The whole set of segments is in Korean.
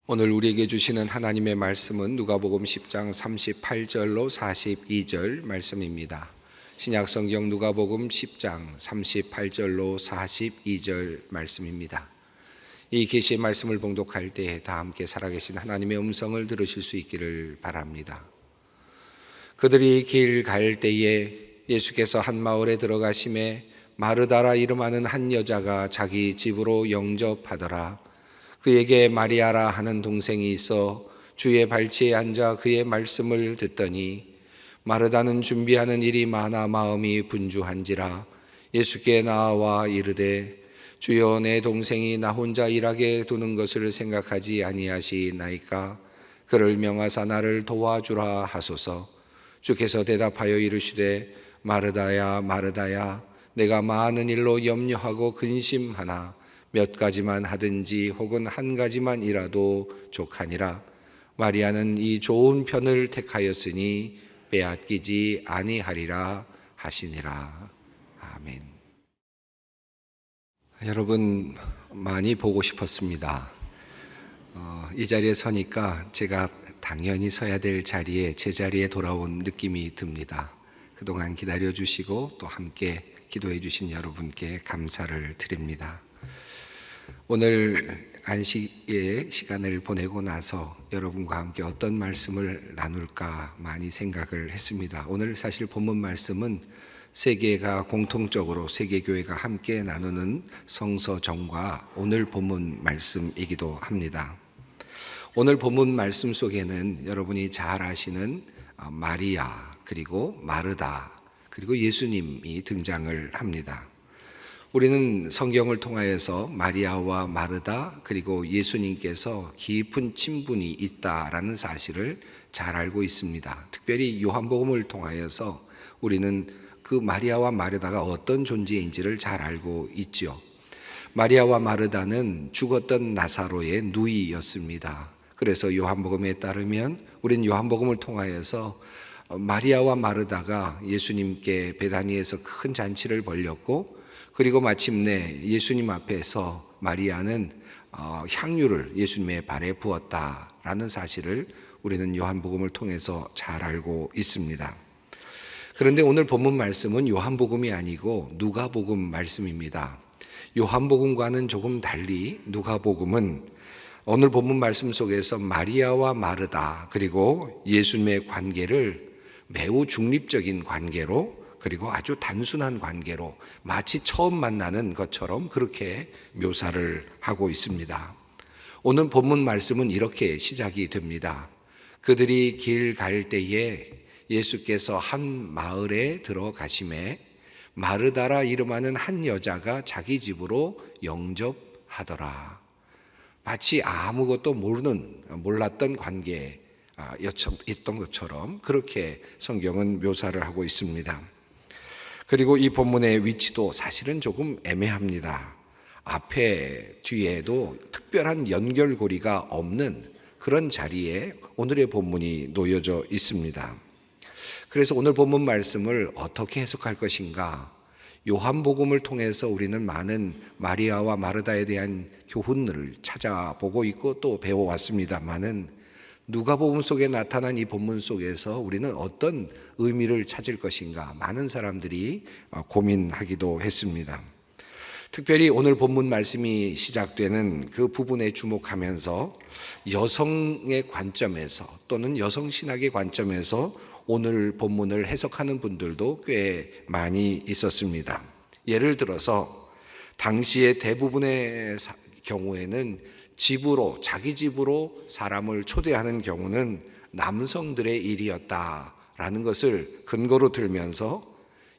오늘 우리에게 주시는 하나님의 말씀은 누가복음 10장 38절로 42절 말씀입니다. 신약성경 누가복음 10장 38절로 42절 말씀입니다. 이 계시의 말씀을 봉독할 때 다 함께 살아계신 하나님의 음성을 들으실 수 있기를 바랍니다. 그들이 길 갈 때에 예수께서 한 마을에 들어가심에 마르다라 이름하는 한 여자가 자기 집으로 영접하더라. 그에게 마리아라 하는 동생이 있어 주의 발치에 앉아 그의 말씀을 듣더니 마르다는 준비하는 일이 많아 마음이 분주한지라 예수께 나와 이르되 주여, 내 동생이 나 혼자 일하게 두는 것을 생각하지 아니하시나이까? 그를 명하사 나를 도와주라 하소서. 주께서 대답하여 이르시되 마르다야 마르다야, 내가 많은 일로 염려하고 근심하나 몇 가지만 하든지 혹은 한 가지만 이라도 족하니라. 마리아는 이 좋은 편을 택하였으니 빼앗기지 아니하리라 하시니라. 아멘. 여러분, 많이 보고 싶었습니다. 이 자리에 서니까 제가 당연히 서야 될 자리에, 제 자리에 돌아온 느낌이 듭니다. 그동안 기다려주시고 또 함께 기도해 주신 여러분께 감사를 드립니다. 오늘 안식의 시간을 보내고 나서 여러분과 함께 어떤 말씀을 나눌까 많이 생각을 했습니다. 오늘 사실 본문 말씀은 세계가 공통적으로 세계교회가 함께 나누는 성서정과 오늘 본문 말씀이기도 합니다. 오늘 본문 말씀 속에는 여러분이 잘 아시는 마리아, 그리고 마르다, 그리고 예수님이 등장을 합니다. 우리는 성경을 통하여서 마리아와 마르다 그리고 예수님께서 깊은 친분이 있다라는 사실을 잘 알고 있습니다. 특별히 요한복음을 통하여서 우리는 그 마리아와 마르다가 어떤 존재인지를 잘 알고 있죠. 마리아와 마르다는 죽었던 나사로의 누이였습니다. 그래서 요한복음에 따르면 우리는 요한복음을 통하여서 마리아와 마르다가 예수님께 베다니에서 큰 잔치를 벌였고, 그리고 마침내 예수님 앞에서 마리아는 향유를 예수님의 발에 부었다라는 사실을 우리는 요한복음을 통해서 잘 알고 있습니다. 그런데 오늘 본문 말씀은 요한복음이 아니고 누가복음 말씀입니다. 요한복음과는 조금 달리 누가복음은 오늘 본문 말씀 속에서 마리아와 마르다 그리고 예수님의 관계를 매우 중립적인 관계로, 그리고 아주 단순한 관계로 마치 처음 만나는 것처럼 그렇게 묘사를 하고 있습니다. 오늘 본문 말씀은 이렇게 시작이 됩니다. 그들이 길 갈 때에 예수께서 한 마을에 들어가심에 마르다라 이름하는 한 여자가 자기 집으로 영접하더라. 마치 아무것도 몰랐던 관계였던 것처럼 그렇게 성경은 묘사를 하고 있습니다. 그리고 이 본문의 위치도 사실은 조금 애매합니다. 앞에 뒤에도 특별한 연결고리가 없는 그런 자리에 오늘의 본문이 놓여져 있습니다. 그래서 오늘 본문 말씀을 어떻게 해석할 것인가? 요한복음을 통해서 우리는 많은 마리아와 마르다에 대한 교훈을 찾아보고 있고 또 배워왔습니다만은 누가복음 속에 나타난 이 본문 속에서 우리는 어떤 의미를 찾을 것인가 많은 사람들이 고민하기도 했습니다. 특별히 오늘 본문 말씀이 시작되는 그 부분에 주목하면서 여성의 관점에서 또는 여성 신학의 관점에서 오늘 본문을 해석하는 분들도 꽤 많이 있었습니다. 예를 들어서 당시의 대부분의 경우에는 자기 집으로 사람을 초대하는 경우는 남성들의 일이었다라는 것을 근거로 들면서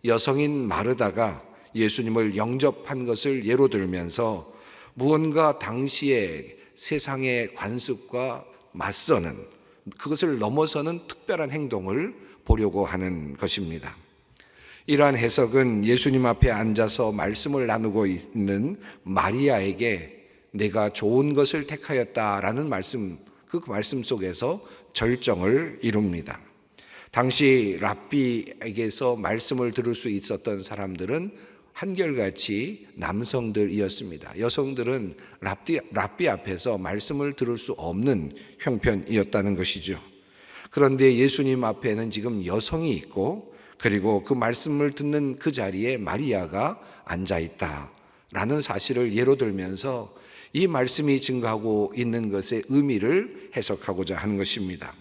여성인 마르다가 예수님을 영접한 것을 예로 들면서 무언가 당시의 세상의 관습과 맞서는, 그것을 넘어서는 특별한 행동을 보려고 하는 것입니다. 이러한 해석은 예수님 앞에 앉아서 말씀을 나누고 있는 마리아에게 내가 좋은 것을 택하였다라는 말씀, 그 말씀 속에서 절정을 이룹니다. 당시 랍비에게서 말씀을 들을 수 있었던 사람들은 한결같이 남성들이었습니다. 여성들은 랍비 앞에서 말씀을 들을 수 없는 형편이었다는 것이죠. 그런데 예수님 앞에는 지금 여성이 있고, 그리고 그 말씀을 듣는 그 자리에 마리아가 앉아 있다라는 사실을 예로 들면서 이 말씀이 증거하고 있는 것의 의미를 해석하고자 하는 것입니다.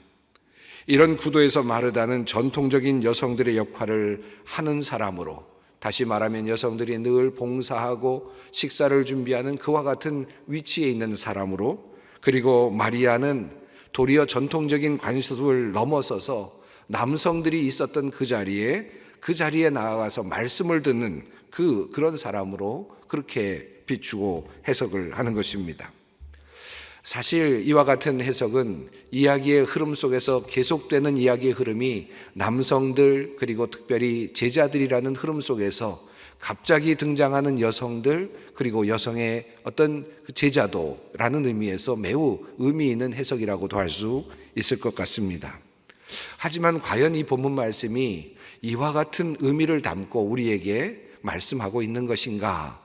이런 구도에서 마르다는 전통적인 여성들의 역할을 하는 사람으로, 다시 말하면 여성들이 늘 봉사하고 식사를 준비하는 그와 같은 위치에 있는 사람으로, 그리고 마리아는 도리어 전통적인 관습을 넘어서서 남성들이 있었던 그 자리에 나아가서 말씀을 듣는 그런 사람으로 그렇게 비추고 해석을 하는 것입니다. 사실 이와 같은 해석은 이야기의 흐름 속에서 계속되는 이야기의 흐름이 남성들, 그리고 특별히 제자들이라는 흐름 속에서 갑자기 등장하는 여성들, 그리고 여성의 어떤 제자도라는 의미에서 매우 의미 있는 해석이라고도 할 수 있을 것 같습니다. 하지만 과연 이 본문 말씀이 이와 같은 의미를 담고 우리에게 말씀하고 있는 것인가?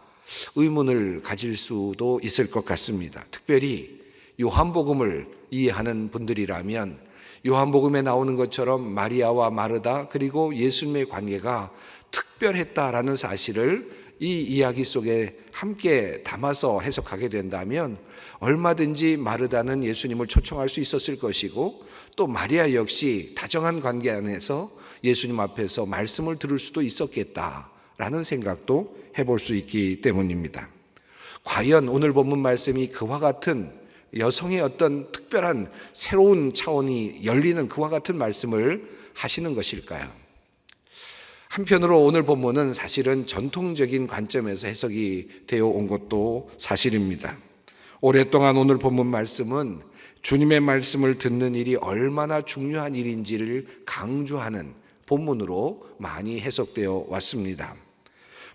의문을 가질 수도 있을 것 같습니다. 특별히 요한복음을 이해하는 분들이라면 요한복음에 나오는 것처럼 마리아와 마르다, 그리고 예수님의 관계가 특별했다라는 사실을 이 이야기 속에 함께 담아서 해석하게 된다면 얼마든지 마르다는 예수님을 초청할 수 있었을 것이고, 또 마리아 역시 다정한 관계 안에서 예수님 앞에서 말씀을 들을 수도 있었겠다라는 생각도 해볼 수 있기 때문입니다. 과연 오늘 본문 말씀이 그와 같은 여성의 어떤 특별한 새로운 차원이 열리는 그와 같은 말씀을 하시는 것일까요? 한편으로 오늘 본문은 사실은 전통적인 관점에서 해석이 되어 온 것도 사실입니다. 오랫동안 오늘 본문 말씀은 주님의 말씀을 듣는 일이 얼마나 중요한 일인지를 강조하는 본문으로 많이 해석되어 왔습니다.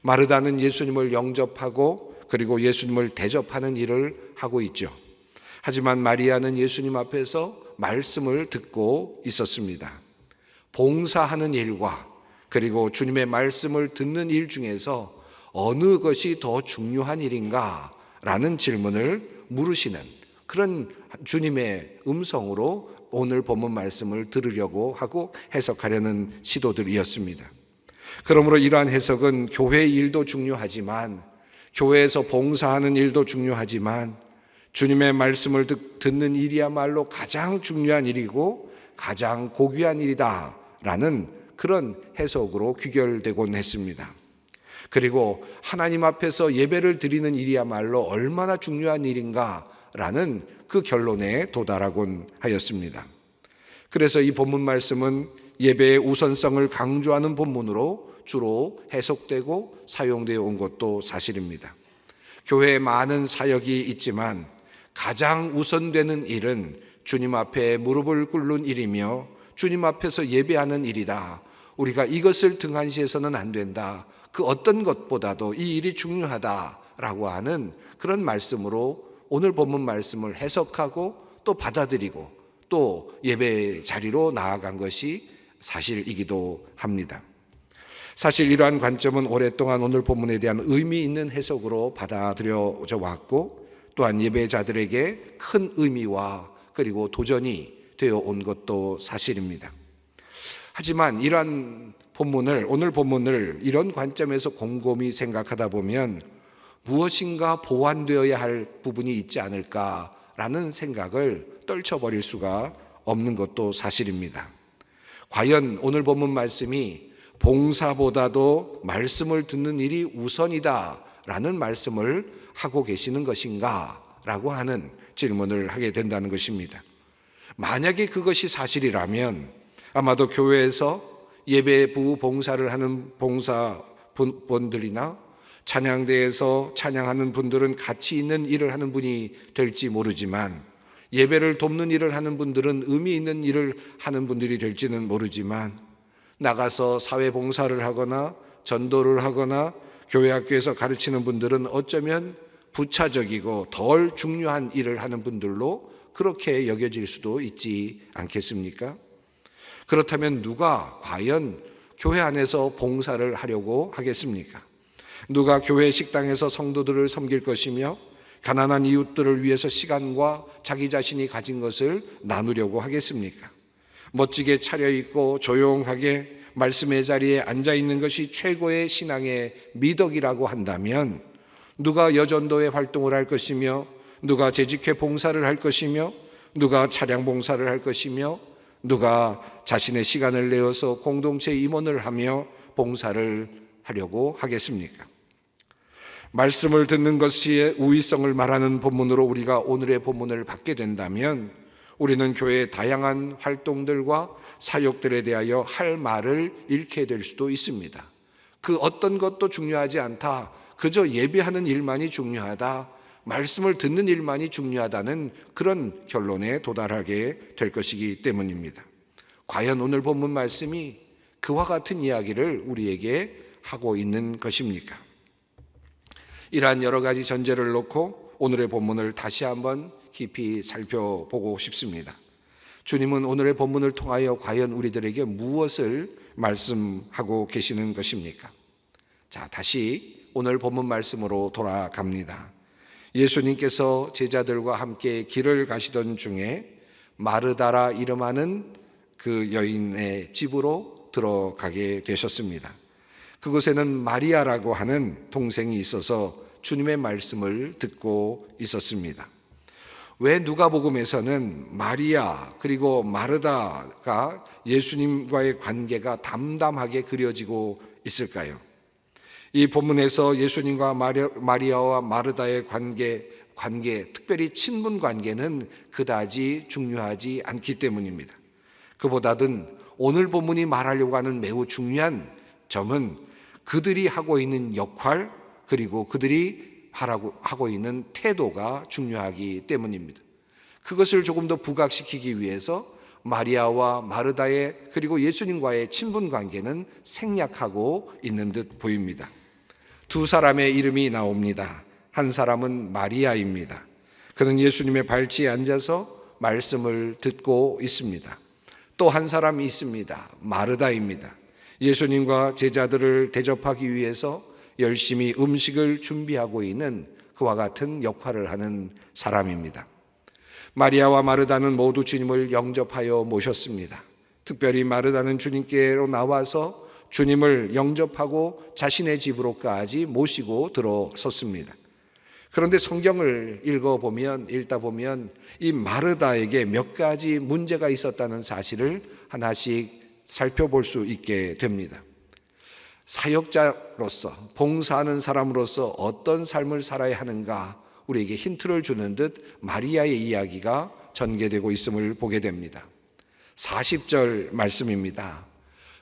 마르다는 예수님을 영접하고 그리고 예수님을 대접하는 일을 하고 있죠. 하지만 마리아는 예수님 앞에서 말씀을 듣고 있었습니다. 봉사하는 일과 그리고 주님의 말씀을 듣는 일 중에서 어느 것이 더 중요한 일인가? 라는 질문을 물으시는 그런 주님의 음성으로 오늘 본문 말씀을 들으려고 하고 해석하려는 시도들이었습니다. 그러므로 이러한 해석은 교회 일도 중요하지만, 교회에서 봉사하는 일도 중요하지만, 주님의 말씀을 듣는 일이야말로 가장 중요한 일이고 가장 고귀한 일이다라는 그런 해석으로 귀결되곤 했습니다. 그리고 하나님 앞에서 예배를 드리는 일이야말로 얼마나 중요한 일인가라는 그 결론에 도달하곤 하였습니다. 그래서 이 본문 말씀은 예배의 우선성을 강조하는 본문으로 주로 해석되고 사용되어 온 것도 사실입니다. 교회에 많은 사역이 있지만 가장 우선되는 일은 주님 앞에 무릎을 꿇는 일이며 주님 앞에서 예배하는 일이다. 우리가 이것을 등한시해서는 안 된다. 그 어떤 것보다도 이 일이 중요하다라고 하는 그런 말씀으로 오늘 본문 말씀을 해석하고 또 받아들이고 또 예배 자리로 나아간 것이 사실이기도 합니다. 사실 이러한 관점은 오랫동안 오늘 본문에 대한 의미 있는 해석으로 받아들여져 왔고, 또한 예배자들에게 큰 의미와 그리고 도전이 되어 온 것도 사실입니다. 하지만 이러한 오늘 본문을 이런 관점에서 곰곰이 생각하다 보면 무엇인가 보완되어야 할 부분이 있지 않을까라는 생각을 떨쳐버릴 수가 없는 것도 사실입니다. 과연 오늘 본문 말씀이 봉사보다도 말씀을 듣는 일이 우선이다라는 말씀을 하고 계시는 것인가? 라고 하는 질문을 하게 된다는 것입니다. 만약에 그것이 사실이라면 아마도 교회에서 예배부 봉사를 하는 봉사분들이나 찬양대에서 찬양하는 분들은 가치 있는 일을 하는 분이 될지 모르지만, 예배를 돕는 일을 하는 분들은 의미 있는 일을 하는 분들이 될지는 모르지만, 나가서 사회봉사를 하거나 전도를 하거나 교회 학교에서 가르치는 분들은 어쩌면 부차적이고 덜 중요한 일을 하는 분들로 그렇게 여겨질 수도 있지 않겠습니까? 그렇다면 누가 과연 교회 안에서 봉사를 하려고 하겠습니까? 누가 교회 식당에서 성도들을 섬길 것이며 가난한 이웃들을 위해서 시간과 자기 자신이 가진 것을 나누려고 하겠습니까? 멋지게 차려입고 조용하게 말씀의 자리에 앉아있는 것이 최고의 신앙의 미덕이라고 한다면 누가 여전도에 활동을 할 것이며 누가 재직회 봉사를 할 것이며 누가 차량 봉사를 할 것이며 누가 자신의 시간을 내어서 공동체 임원을 하며 봉사를 하려고 하겠습니까? 말씀을 듣는 것이 우위성을 말하는 본문으로 우리가 오늘의 본문을 받게 된다면 우리는 교회의 다양한 활동들과 사역들에 대하여 할 말을 잃게 될 수도 있습니다. 그 어떤 것도 중요하지 않다. 그저 예배하는 일만이 중요하다. 말씀을 듣는 일만이 중요하다는 그런 결론에 도달하게 될 것이기 때문입니다. 과연 오늘 본문 말씀이 그와 같은 이야기를 우리에게 하고 있는 것입니까? 이러한 여러 가지 전제를 놓고 오늘의 본문을 다시 한번 깊이 살펴보고 싶습니다. 주님은 오늘의 본문을 통하여 과연 우리들에게 무엇을 말씀하고 계시는 것입니까? 자, 다시 오늘 본문 말씀으로 돌아갑니다. 예수님께서 제자들과 함께 길을 가시던 중에 마르다라 이름하는 그 여인의 집으로 들어가게 되셨습니다. 그곳에는 마리아라고 하는 동생이 있어서 주님의 말씀을 듣고 있었습니다. 왜 누가복음에서는 마리아 그리고 마르다가 예수님과의 관계가 담담하게 그려지고 있을까요? 이 본문에서 예수님과 마리아와 마르다의 관계, 특별히 친분 관계는 그다지 중요하지 않기 때문입니다. 그보다는 오늘 본문이 말하려고 하는 매우 중요한 점은 그들이 하고 있는 역할 그리고 그들이 하고 있는 태도가 중요하기 때문입니다. 그것을 조금 더 부각시키기 위해서 마리아와 마르다의 그리고 예수님과의 친분 관계는 생략하고 있는 듯 보입니다. 두 사람의 이름이 나옵니다. 한 사람은 마리아입니다. 그는 예수님의 발치에 앉아서 말씀을 듣고 있습니다. 또 한 사람이 있습니다. 마르다입니다. 예수님과 제자들을 대접하기 위해서 열심히 음식을 준비하고 있는 그와 같은 역할을 하는 사람입니다. 마리아와 마르다는 모두 주님을 영접하여 모셨습니다. 특별히 마르다는 주님께로 나와서 주님을 영접하고 자신의 집으로까지 모시고 들어섰습니다. 그런데 성경을 읽다 보면 이 마르다에게 몇 가지 문제가 있었다는 사실을 하나씩 살펴볼 수 있게 됩니다. 사역자로서 봉사하는 사람으로서 어떤 삶을 살아야 하는가 우리에게 힌트를 주는 듯 마리아의 이야기가 전개되고 있음을 보게 됩니다. 40절 말씀입니다.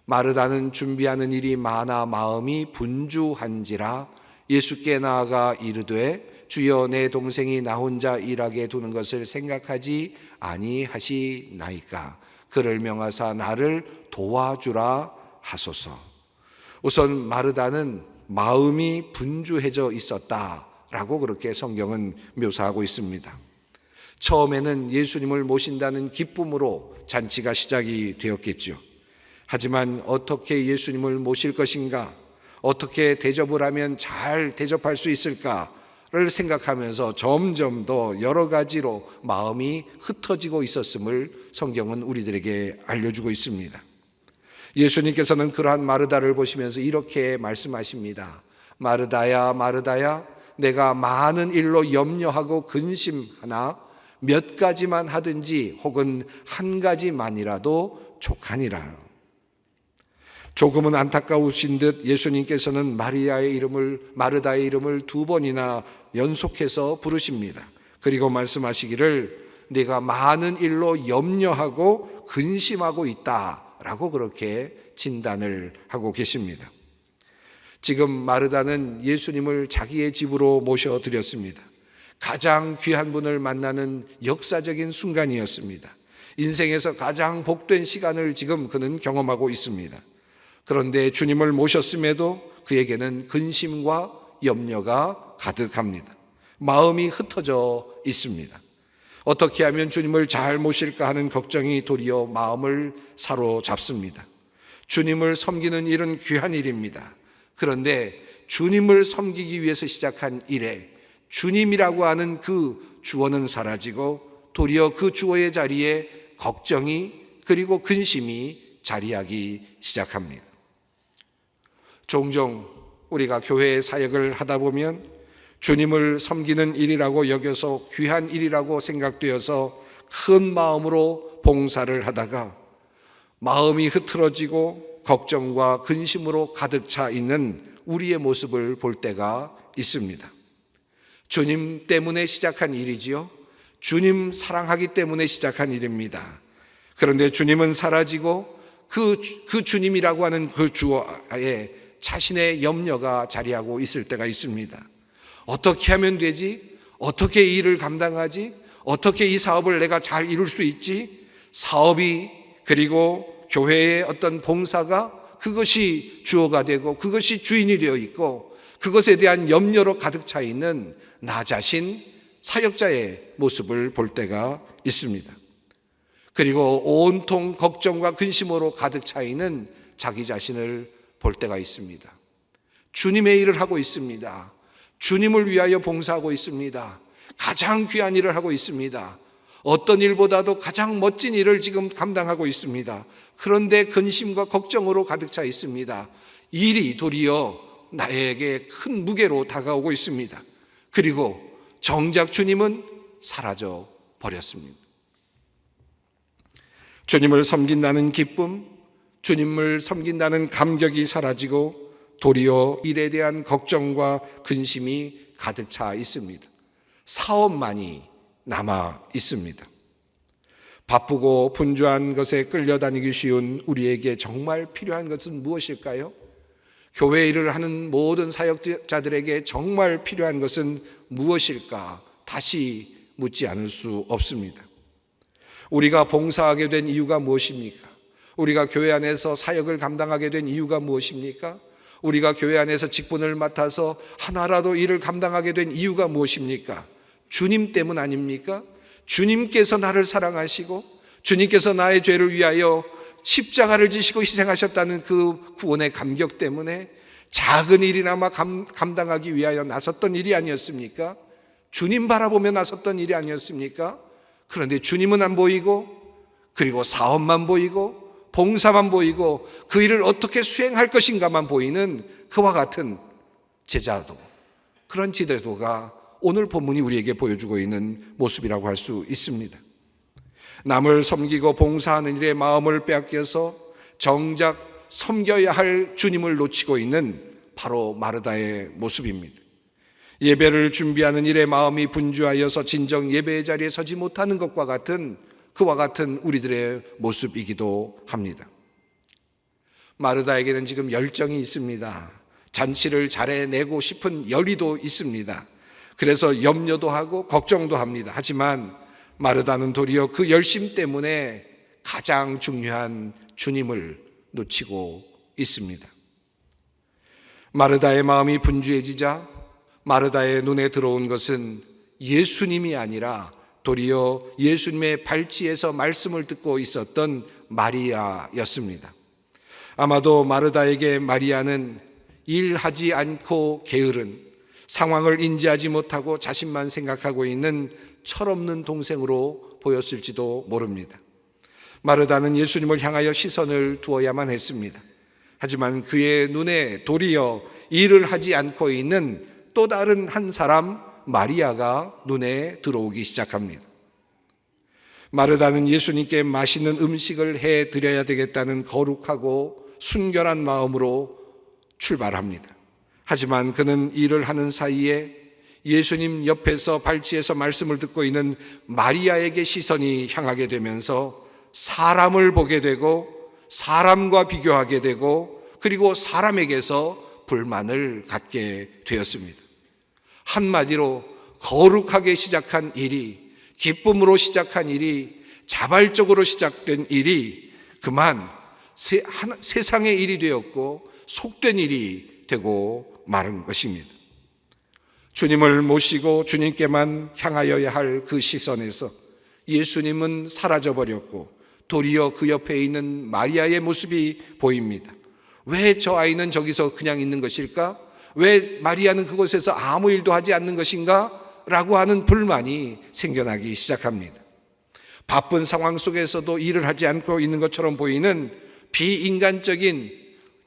마르다는 준비하는 일이 많아 마음이 분주한지라 예수께 나아가 이르되 주여 내 동생이 나 혼자 일하게 두는 것을 생각하지 아니하시나이까 그를 명하사 나를 도와주라 하소서. 우선 마르다는 마음이 분주해져 있었다라고 그렇게 성경은 묘사하고 있습니다. 처음에는 예수님을 모신다는 기쁨으로 잔치가 시작이 되었겠죠. 하지만 어떻게 예수님을 모실 것인가, 어떻게 대접을 하면 잘 대접할 수 있을까를 생각하면서 점점 더 여러 가지로 마음이 흩어지고 있었음을 성경은 우리들에게 알려주고 있습니다. 예수님께서는 그러한 마르다를 보시면서 이렇게 말씀하십니다. 마르다야, 마르다야, 내가 많은 일로 염려하고 근심하나 몇 가지만 하든지 혹은 한 가지만이라도 족하니라. 조금은 안타까우신 듯 예수님께서는 마르다의 이름을 두 번이나 연속해서 부르십니다. 그리고 말씀하시기를 내가 많은 일로 염려하고 근심하고 있다라고 그렇게 진단을 하고 계십니다. 지금 마르다는 예수님을 자기의 집으로 모셔드렸습니다. 가장 귀한 분을 만나는 역사적인 순간이었습니다. 인생에서 가장 복된 시간을 지금 그는 경험하고 있습니다. 그런데 주님을 모셨음에도 그에게는 근심과 염려가 가득합니다. 마음이 흩어져 있습니다. 어떻게 하면 주님을 잘 모실까 하는 걱정이 도리어 마음을 사로잡습니다. 주님을 섬기는 일은 귀한 일입니다. 그런데 주님을 섬기기 위해서 시작한 일에 주님이라고 하는 그 주어는 사라지고 도리어 그 주어의 자리에 걱정이 그리고 근심이 자리하기 시작합니다. 종종 우리가 교회의 사역을 하다 보면 주님을 섬기는 일이라고 여겨서 귀한 일이라고 생각되어서 큰 마음으로 봉사를 하다가 마음이 흐트러지고 걱정과 근심으로 가득 차 있는 우리의 모습을 볼 때가 있습니다. 주님 때문에 시작한 일이지요. 주님 사랑하기 때문에 시작한 일입니다. 그런데 주님은 사라지고 그 주님이라고 하는 그 주어에 자신의 염려가 자리하고 있을 때가 있습니다. 어떻게 하면 되지? 어떻게 이 일을 감당하지? 어떻게 이 사업을 내가 잘 이룰 수 있지? 사업이 그리고 교회의 어떤 봉사가 그것이 주어가 되고 그것이 주인이 되어 있고 그것에 대한 염려로 가득 차 있는 나 자신 사역자의 모습을 볼 때가 있습니다. 그리고 온통 걱정과 근심으로 가득 차 있는 자기 자신을 볼 때가 있습니다. 주님의 일을 하고 있습니다. 주님을 위하여 봉사하고 있습니다. 가장 귀한 일을 하고 있습니다. 어떤 일보다도 가장 멋진 일을 지금 감당하고 있습니다. 그런데 근심과 걱정으로 가득 차 있습니다. 일이 도리어 나에게 큰 무게로 다가오고 있습니다. 그리고 정작 주님은 사라져 버렸습니다. 주님을 섬긴다는 기쁨, 주님을 섬긴다는 감격이 사라지고 도리어 일에 대한 걱정과 근심이 가득 차 있습니다. 사업만이 남아 있습니다. 바쁘고 분주한 것에 끌려다니기 쉬운 우리에게 정말 필요한 것은 무엇일까요? 교회 일을 하는 모든 사역자들에게 정말 필요한 것은 무엇일까? 다시 묻지 않을 수 없습니다. 우리가 봉사하게 된 이유가 무엇입니까? 우리가 교회 안에서 사역을 감당하게 된 이유가 무엇입니까? 우리가 교회 안에서 직분을 맡아서 하나라도 일을 감당하게 된 이유가 무엇입니까? 주님 때문 아닙니까? 주님께서 나를 사랑하시고 주님께서 나의 죄를 위하여 십자가를 지시고 희생하셨다는 그 구원의 감격 때문에 작은 일이나마 감당하기 위하여 나섰던 일이 아니었습니까? 주님 바라보며 나섰던 일이 아니었습니까? 그런데 주님은 안 보이고 그리고 사업만 보이고 봉사만 보이고 그 일을 어떻게 수행할 것인가만 보이는 그와 같은 제자도, 그런 지도가 오늘 본문이 우리에게 보여주고 있는 모습이라고 할 수 있습니다. 남을 섬기고 봉사하는 일에 마음을 빼앗겨서 정작 섬겨야 할 주님을 놓치고 있는 바로 마르다의 모습입니다. 예배를 준비하는 일에 마음이 분주하여서 진정 예배의 자리에 서지 못하는 것과 같은 그와 같은 우리들의 모습이기도 합니다. 마르다에게는 지금 열정이 있습니다. 잔치를 잘해내고 싶은 열의도 있습니다. 그래서 염려도 하고 걱정도 합니다. 하지만 마르다는 도리어 그 열심 때문에 가장 중요한 주님을 놓치고 있습니다. 마르다의 마음이 분주해지자 마르다의 눈에 들어온 것은 예수님이 아니라 도리어 예수님의 발치에서 말씀을 듣고 있었던 마리아였습니다. 아마도 마르다에게 마리아는 일하지 않고 게으른, 상황을 인지하지 못하고 자신만 생각하고 있는 철없는 동생으로 보였을지도 모릅니다. 마르다는 예수님을 향하여 시선을 두어야만 했습니다. 하지만 그의 눈에 도리어 일을 하지 않고 있는 또 다른 한 사람 마리아가 눈에 들어오기 시작합니다. 마르다는 예수님께 맛있는 음식을 해드려야 되겠다는 거룩하고 순결한 마음으로 출발합니다. 하지만 그는 일을 하는 사이에 예수님 옆에서 발치에서 말씀을 듣고 있는 마리아에게 시선이 향하게 되면서 사람을 보게 되고 사람과 비교하게 되고 그리고 사람에게서 불만을 갖게 되었습니다. 한마디로 거룩하게 시작한 일이, 기쁨으로 시작한 일이, 자발적으로 시작된 일이 그만 세상의 일이 되었고 속된 일이 되고 마른 것입니다. 주님을 모시고 주님께만 향하여야 할 그 시선에서 예수님은 사라져버렸고 도리어 그 옆에 있는 마리아의 모습이 보입니다. 왜 저 아이는 저기서 그냥 있는 것일까? 왜 마리아는 그곳에서 아무 일도 하지 않는 것인가? 라고 하는 불만이 생겨나기 시작합니다. 바쁜 상황 속에서도 일을 하지 않고 있는 것처럼 보이는 비인간적인,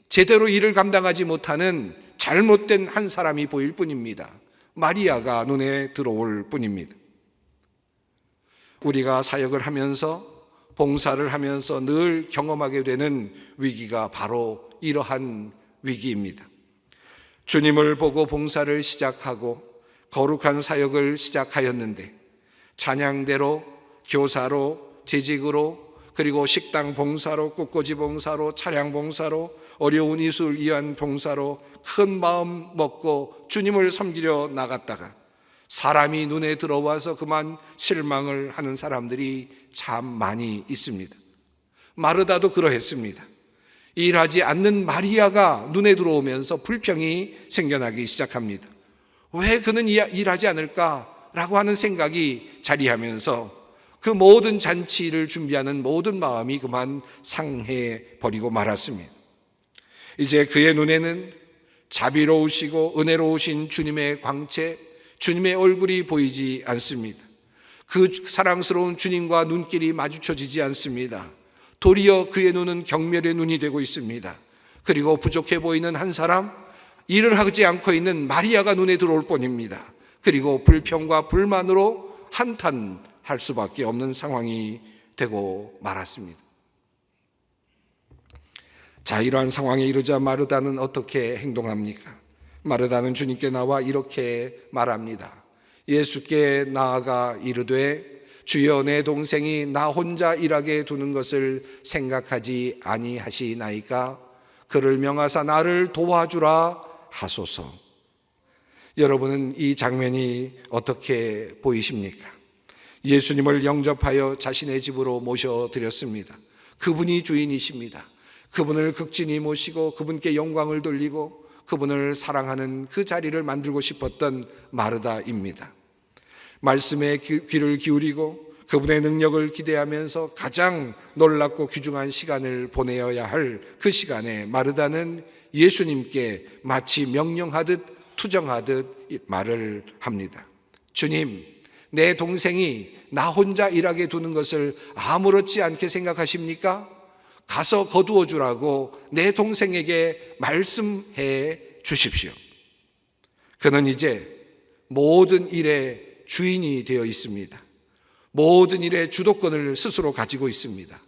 제대로 일을 감당하지 못하는 잘못된 한 사람이 보일 뿐입니다. 마리아가 눈에 들어올 뿐입니다. 우리가 사역을 하면서, 봉사를 하면서 늘 경험하게 되는 위기가 바로 이러한 위기입니다. 주님을 보고 봉사를 시작하고 거룩한 사역을 시작하였는데 찬양대로, 교사로, 재직으로, 그리고 식당 봉사로, 꽃꽂이 봉사로, 차량 봉사로, 어려운 이웃을 위한 봉사로 큰 마음 먹고 주님을 섬기려 나갔다가 사람이 눈에 들어와서 그만 실망을 하는 사람들이 참 많이 있습니다. 마르다도 그러했습니다. 일하지 않는 마리아가 눈에 들어오면서 불평이 생겨나기 시작합니다. 왜 그는 일하지 않을까라고 하는 생각이 자리하면서 그 모든 잔치를 준비하는 모든 마음이 그만 상해버리고 말았습니다. 이제 그의 눈에는 자비로우시고 은혜로우신 주님의 광채, 주님의 얼굴이 보이지 않습니다. 그 사랑스러운 주님과 눈길이 마주쳐지지 않습니다. 도리어 그의 눈은 경멸의 눈이 되고 있습니다. 그리고 부족해 보이는 한 사람, 일을 하지 않고 있는 마리아가 눈에 들어올 뿐입니다. 그리고 불평과 불만으로 한탄할 수밖에 없는 상황이 되고 말았습니다. 자, 이러한 상황에 이르자 마르다는 어떻게 행동합니까? 마르다는 주님께 나와 이렇게 말합니다. 예수께 나아가 이르되 주여, 내 동생이 나 혼자 일하게 두는 것을 생각하지 아니하시나이까? 그를 명하사 나를 도와주라 하소서. 여러분은 이 장면이 어떻게 보이십니까? 예수님을 영접하여 자신의 집으로 모셔드렸습니다. 그분이 주인이십니다. 그분을 극진히 모시고 그분께 영광을 돌리고 그분을 사랑하는 그 자리를 만들고 싶었던 마르다입니다. 말씀에 귀를 기울이고 그분의 능력을 기대하면서 가장 놀랍고 귀중한 시간을 보내어야 할 그 시간에 마르다는 예수님께 마치 명령하듯 투정하듯 말을 합니다. 주님, 내 동생이 나 혼자 일하게 두는 것을 아무렇지 않게 생각하십니까? 가서 거두어 주라고 내 동생에게 말씀해 주십시오. 그는 이제 모든 일의 주인이 되어 있습니다. 모든 일의 주도권을 스스로 가지고 있습니다.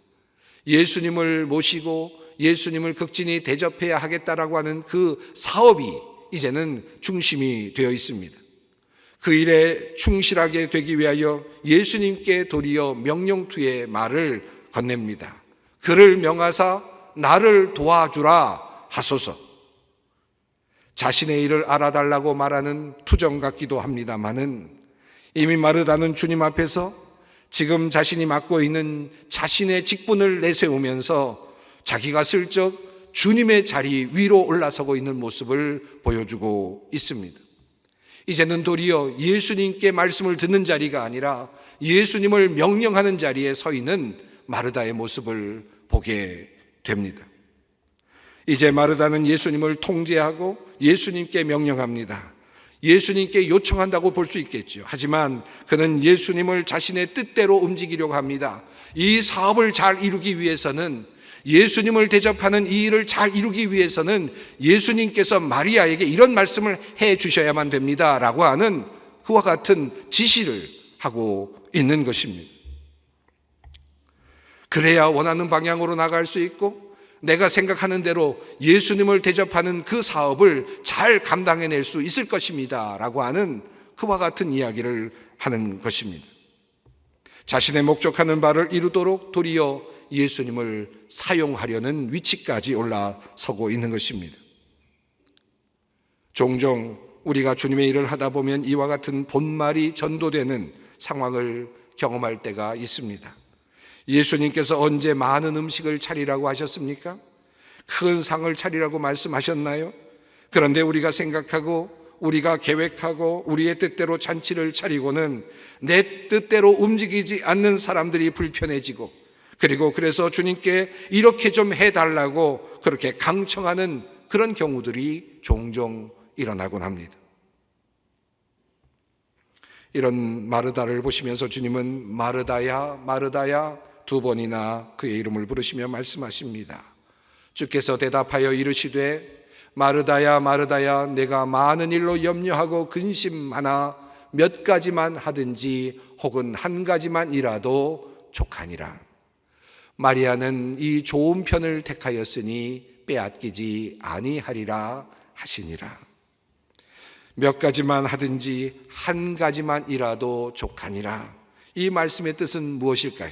예수님을 모시고 예수님을 극진히 대접해야 하겠다라고 하는 그 사업이 이제는 중심이 되어 있습니다. 그 일에 충실하게 되기 위하여 예수님께 도리어 명령투의 말을 건넵니다. 그를 명하사 나를 도와주라 하소서. 자신의 일을 알아달라고 말하는 투정 같기도 합니다마는 이미 마르다는 주님 앞에서 지금 자신이 맡고 있는 자신의 직분을 내세우면서 자기가 슬쩍 주님의 자리 위로 올라서고 있는 모습을 보여주고 있습니다. 이제는 도리어 예수님께 말씀을 듣는 자리가 아니라 예수님을 명령하는 자리에 서 있는 마르다의 모습을 보게 됩니다. 이제 마르다는 예수님을 통제하고 예수님께 명령합니다. 예수님께 요청한다고 볼 수 있겠죠. 하지만 그는 예수님을 자신의 뜻대로 움직이려고 합니다. 이 사업을 잘 이루기 위해서는, 예수님을 대접하는 이 일을 잘 이루기 위해서는 예수님께서 마리아에게 이런 말씀을 해 주셔야만 됩니다 라고 하는 그와 같은 지시를 하고 있는 것입니다. 그래야 원하는 방향으로 나갈 수 있고 내가 생각하는 대로 예수님을 대접하는 그 사업을 잘 감당해낼 수 있을 것입니다 라고 하는 그와 같은 이야기를 하는 것입니다. 자신의 목적하는 바를 이루도록 도리어 예수님을 사용하려는 위치까지 올라서고 있는 것입니다. 종종 우리가 주님의 일을 하다 보면 이와 같은 본말이 전도되는 상황을 경험할 때가 있습니다. 예수님께서 언제 많은 음식을 차리라고 하셨습니까? 큰 상을 차리라고 말씀하셨나요? 그런데 우리가 생각하고 우리가 계획하고 우리의 뜻대로 잔치를 차리고는 내 뜻대로 움직이지 않는 사람들이 불편해지고, 그리고 그래서 주님께 이렇게 좀 해달라고 그렇게 강청하는 그런 경우들이 종종 일어나곤 합니다. 이런 마르다를 보시면서 주님은 마르다야 마르다야 두 번이나 그의 이름을 부르시며 말씀하십니다. 주께서 대답하여 이르시되 마르다야 마르다야 내가 많은 일로 염려하고 근심하나 몇 가지만 하든지 혹은 한 가지만 일하도 족하니라. 마리아는 이 좋은 편을 택하였으니 빼앗기지 아니하리라 하시니라. 몇 가지만 하든지 한 가지만 일하도 족하니라. 이 말씀의 뜻은 무엇일까요?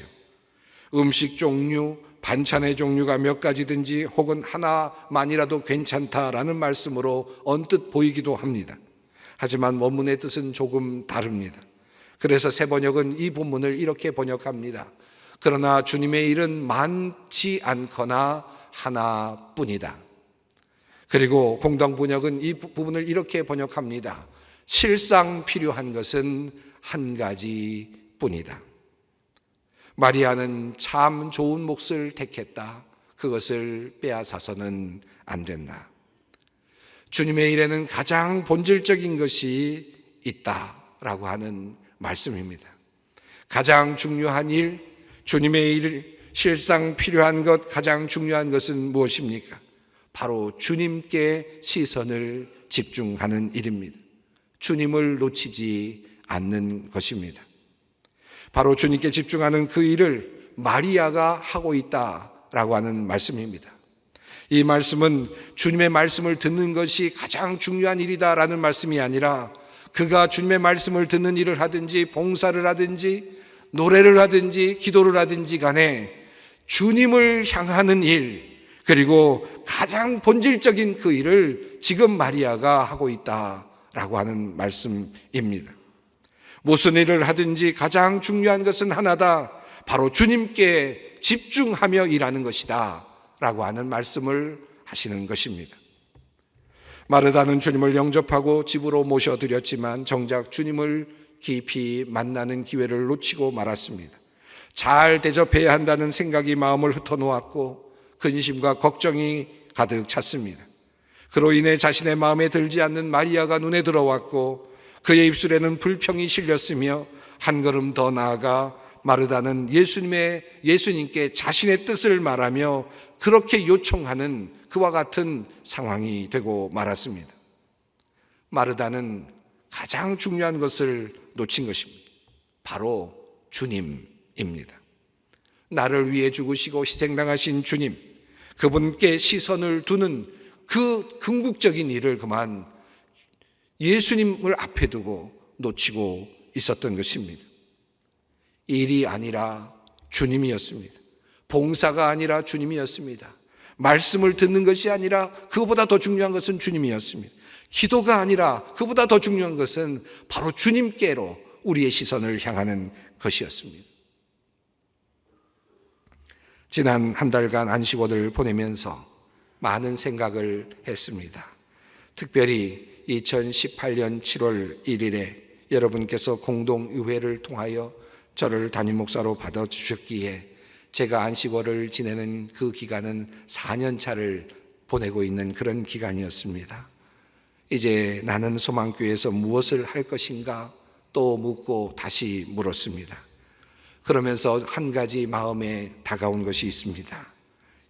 음식 종류, 반찬의 종류가 몇 가지든지 혹은 하나만이라도 괜찮다라는 말씀으로 언뜻 보이기도 합니다. 하지만 원문의 뜻은 조금 다릅니다. 그래서 새번역은 이 본문을 이렇게 번역합니다. 그러나 주님의 일은 많지 않거나 하나뿐이다. 그리고 공동번역은 이 부분을 이렇게 번역합니다. 실상 필요한 것은 한 가지뿐이다. 마리아는 참 좋은 몫을 택했다. 그것을 빼앗아서는 안 된다. 주님의 일에는 가장 본질적인 것이 있다라고 하는 말씀입니다. 가장 중요한 일, 주님의 일, 실상 필요한 것, 가장 중요한 것은 무엇입니까? 바로 주님께 시선을 집중하는 일입니다. 주님을 놓치지 않는 것입니다. 바로 주님께 집중하는 그 일을 마리아가 하고 있다라고 하는 말씀입니다. 이 말씀은 주님의 말씀을 듣는 것이 가장 중요한 일이다라는 말씀이 아니라 그가 주님의 말씀을 듣는 일을 하든지 봉사를 하든지 노래를 하든지 기도를 하든지 간에 주님을 향하는 일, 그리고 가장 본질적인 그 일을 지금 마리아가 하고 있다라고 하는 말씀입니다. 무슨 일을 하든지 가장 중요한 것은 하나다. 바로 주님께 집중하며 일하는 것이다 라고 하는 말씀을 하시는 것입니다. 마르다는 주님을 영접하고 집으로 모셔드렸지만 정작 주님을 깊이 만나는 기회를 놓치고 말았습니다. 잘 대접해야 한다는 생각이 마음을 흩어놓았고 근심과 걱정이 가득 찼습니다. 그로 인해 자신의 마음에 들지 않는 마리아가 눈에 들어왔고 그의 입술에는 불평이 실렸으며 한 걸음 더 나아가 마르다는 예수님께 자신의 뜻을 말하며 그렇게 요청하는 그와 같은 상황이 되고 말았습니다. 마르다는 가장 중요한 것을 놓친 것입니다. 바로 주님입니다. 나를 위해 죽으시고 희생당하신 주님, 그분께 시선을 두는 그 궁극적인 일을 그만 예수님을 앞에 두고 놓치고 있었던 것입니다. 일이 아니라 주님이었습니다. 봉사가 아니라 주님이었습니다. 말씀을 듣는 것이 아니라 그보다 더 중요한 것은 주님이었습니다. 기도가 아니라 그보다 더 중요한 것은 바로 주님께로 우리의 시선을 향하는 것이었습니다. 지난 한 달간 안식월을 보내면서 많은 생각을 했습니다. 특별히 2018년 7월 1일에 여러분께서 공동의회를 통하여 저를 담임 목사로 받아주셨기에 제가 안식월을 지내는 그 기간은 4년 차를 보내고 있는 그런 기간이었습니다. 이제 나는 소망교회에서 무엇을 할 것인가 또 묻고 다시 물었습니다. 그러면서 한 가지 마음에 다가온 것이 있습니다.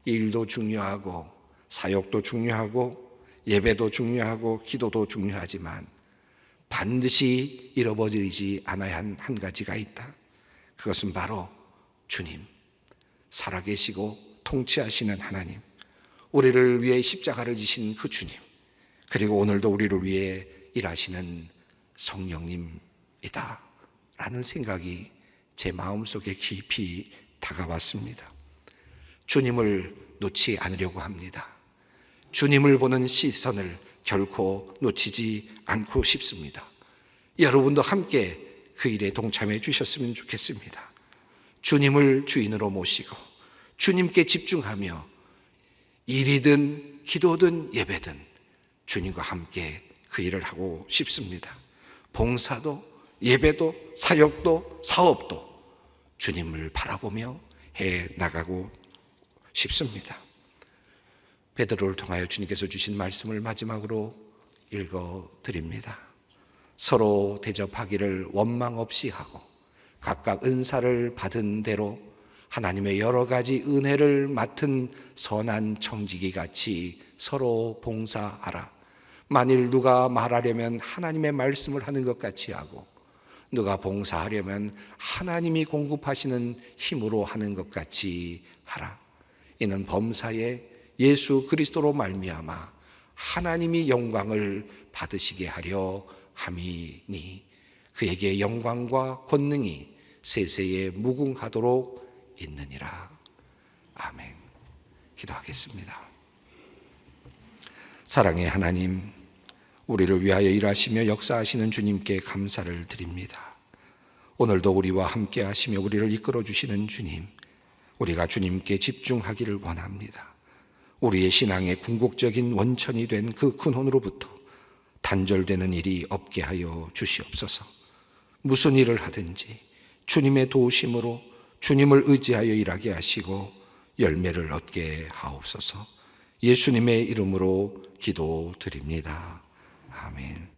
일도 중요하고 사역도 중요하고 예배도 중요하고 기도도 중요하지만 반드시 잃어버리지 않아야 한 가지가 있다. 그것은 바로 주님, 살아계시고 통치하시는 하나님, 우리를 위해 십자가를 지신 그 주님, 그리고 오늘도 우리를 위해 일하시는 성령님이다 라는 생각이 제 마음속에 깊이 다가왔습니다. 주님을 놓지 않으려고 합니다. 주님을 보는 시선을 결코 놓치지 않고 싶습니다. 여러분도 함께 그 일에 동참해 주셨으면 좋겠습니다. 주님을 주인으로 모시고 주님께 집중하며 일이든 기도든 예배든 주님과 함께 그 일을 하고 싶습니다. 봉사도 예배도 사역도 사업도 주님을 바라보며 해 나가고 싶습니다. 베드로를 통하여 주님께서 주신 말씀을 마지막으로 읽어 드립니다. 서로 대접하기를 원망 없이 하고 각각 은사를 받은 대로 하나님의 여러 가지 은혜를 맡은 선한 청지기 같이 서로 봉사하라. 만일 누가 말하려면 하나님의 말씀을 하는 것 같이 하고 누가 봉사하려면 하나님이 공급하시는 힘으로 하는 것 같이 하라. 이는 범사에 예수 그리스도로 말미암아 하나님이 영광을 받으시게 하려 함이니 그에게 영광과 권능이 세세에 무궁하도록 있느니라. 아멘. 기도하겠습니다. 사랑의 하나님, 우리를 위하여 일하시며 역사하시는 주님께 감사를 드립니다. 오늘도 우리와 함께 하시며 우리를 이끌어 주시는 주님, 우리가 주님께 집중하기를 원합니다. 우리의 신앙의 궁극적인 원천이 된 그 근원으로부터 단절되는 일이 없게 하여 주시옵소서. 무슨 일을 하든지 주님의 도우심으로 주님을 의지하여 일하게 하시고 열매를 얻게 하옵소서. 예수님의 이름으로 기도드립니다. 아멘.